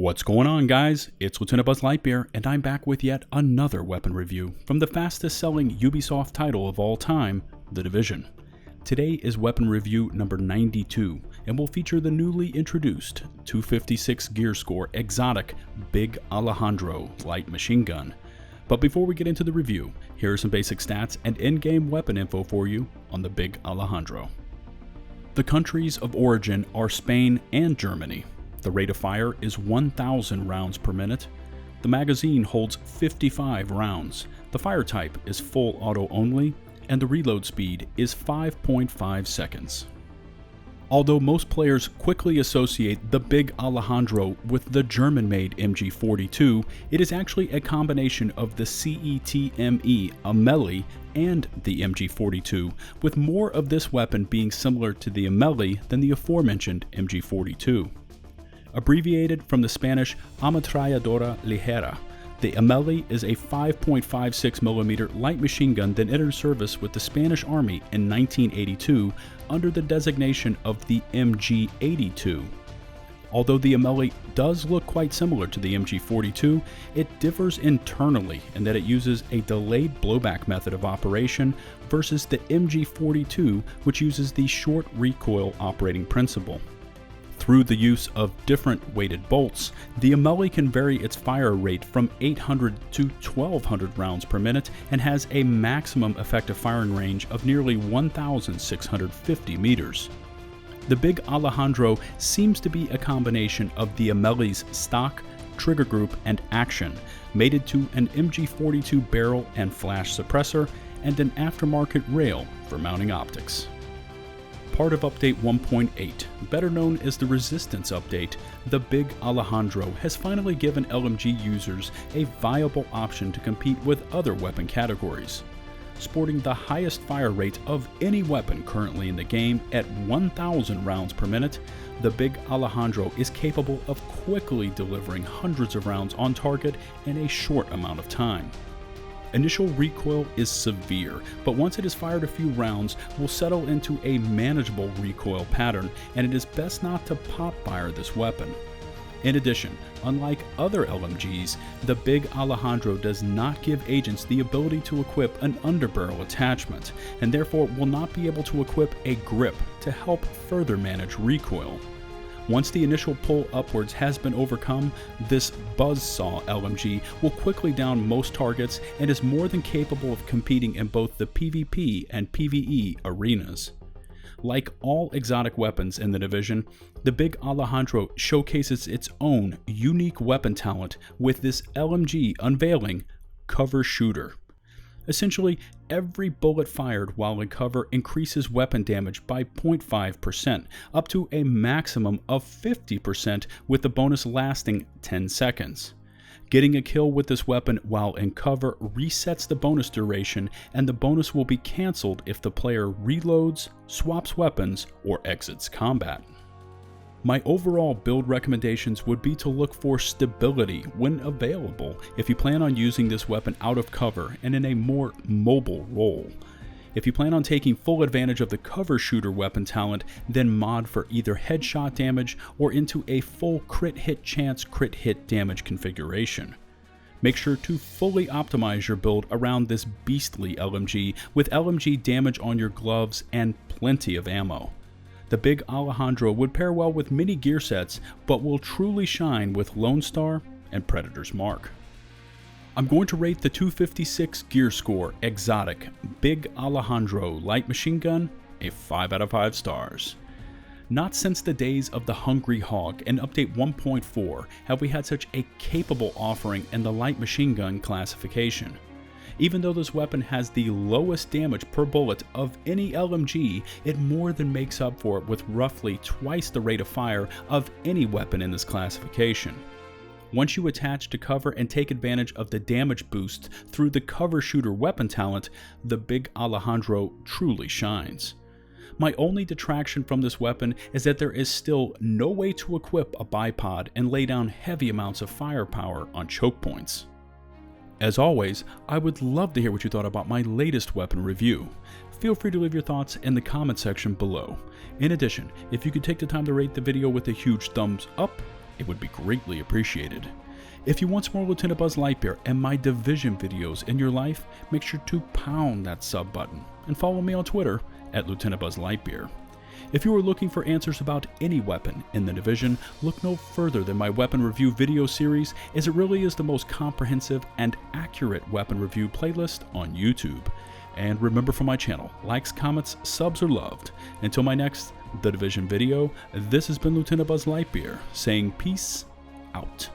What's going on, guys? It's LtBuzzLitebeer, and I'm back with yet another weapon review from the fastest selling Ubisoft title of all time, The Division. Today is weapon review number 92, and will feature the newly introduced 256 gear score exotic Big Alejandro light machine gun. But before we get into the review, here are some basic stats and in-game weapon info for you on the Big Alejandro. The countries of origin are Spain and Germany. The rate of fire is 1,000 rounds per minute. The magazine holds 55 rounds. The fire type is full auto only, and the reload speed is 5.5 seconds. Although most players quickly associate the Big Alejandro with the German-made MG42, it is actually a combination of the CETME Amelie and the MG42, with more of this weapon being similar to the Amelie than the aforementioned MG42. Abbreviated from the Spanish Ametralladora Ligera, the Amelie is a 5.56mm light machine gun that entered service with the Spanish Army in 1982 under the designation of the MG82. Although the Amelie does look quite similar to the MG42, it differs internally in that it uses a delayed blowback method of operation versus the MG42, which uses the short recoil operating principle. Through the use of different weighted bolts, the Amelie can vary its fire rate from 800 to 1200 rounds per minute and has a maximum effective firing range of nearly 1,650 meters. The Big Alejandro seems to be a combination of the Amelie's stock, trigger group, and action, mated to an MG42 barrel and flash suppressor, and an aftermarket rail for mounting optics. Part of Update 1.8, better known as the Resistance Update, the Big Alejandro has finally given LMG users a viable option to compete with other weapon categories. Sporting the highest fire rate of any weapon currently in the game at 1,000 rounds per minute, the Big Alejandro is capable of quickly delivering hundreds of rounds on target in a short amount of time. Initial recoil is severe, but once it has fired a few rounds, will settle into a manageable recoil pattern, and it is best not to pop fire this weapon. In addition, unlike other LMGs, the Big Alejandro does not give agents the ability to equip an underbarrel attachment, and therefore will not be able to equip a grip to help further manage recoil. Once the initial pull upwards has been overcome, this buzzsaw LMG will quickly down most targets and is more than capable of competing in both the PvP and PvE arenas. Like all exotic weapons in the division, the Big Alejandro showcases its own unique weapon talent with this LMG unveiling Cover Shooter. Essentially, every bullet fired while in cover increases weapon damage by 0.5%, up to a maximum of 50%, with the bonus lasting 10 seconds. Getting a kill with this weapon while in cover resets the bonus duration, and the bonus will be cancelled if the player reloads, swaps weapons, or exits combat. My overall build recommendations would be to look for stability when available if you plan on using this weapon out of cover and in a more mobile role. If you plan on taking full advantage of the cover shooter weapon talent, then mod for either headshot damage or into a full crit hit chance crit hit damage configuration. Make sure to fully optimize your build around this beastly LMG with LMG damage on your gloves and plenty of ammo. The Big Alejandro would pair well with many gear sets, but will truly shine with Lone Star and Predator's Mark. I'm going to rate the 256 gear score exotic Big Alejandro light machine gun a 5 out of 5 stars. Not since the days of the Hungry Hawk and Update 1.4 have we had such a capable offering in the light machine gun classification. Even though this weapon has the lowest damage per bullet of any LMG, it more than makes up for it with roughly twice the rate of fire of any weapon in this classification. Once you attach to cover and take advantage of the damage boost through the cover shooter weapon talent, the Big Alejandro truly shines. My only detraction from this weapon is that there is still no way to equip a bipod and lay down heavy amounts of firepower on choke points. As always, I would love to hear what you thought about my latest weapon review. Feel free to leave your thoughts in the comment section below. In addition, if you could take the time to rate the video with a huge thumbs up, it would be greatly appreciated. If you want some more Lieutenant BuzzLitebeer and my Division videos in your life, make sure to pound that sub button and follow me on Twitter at Lieutenant BuzzLitebeer. If you are looking for answers about any weapon in the Division, look no further than my weapon review video series, as it really is the most comprehensive and accurate weapon review playlist on YouTube. And remember, from my channel, likes, comments, subs are loved. Until my next The Division video, this has been Lieutenant BuzzLitebeer saying peace out.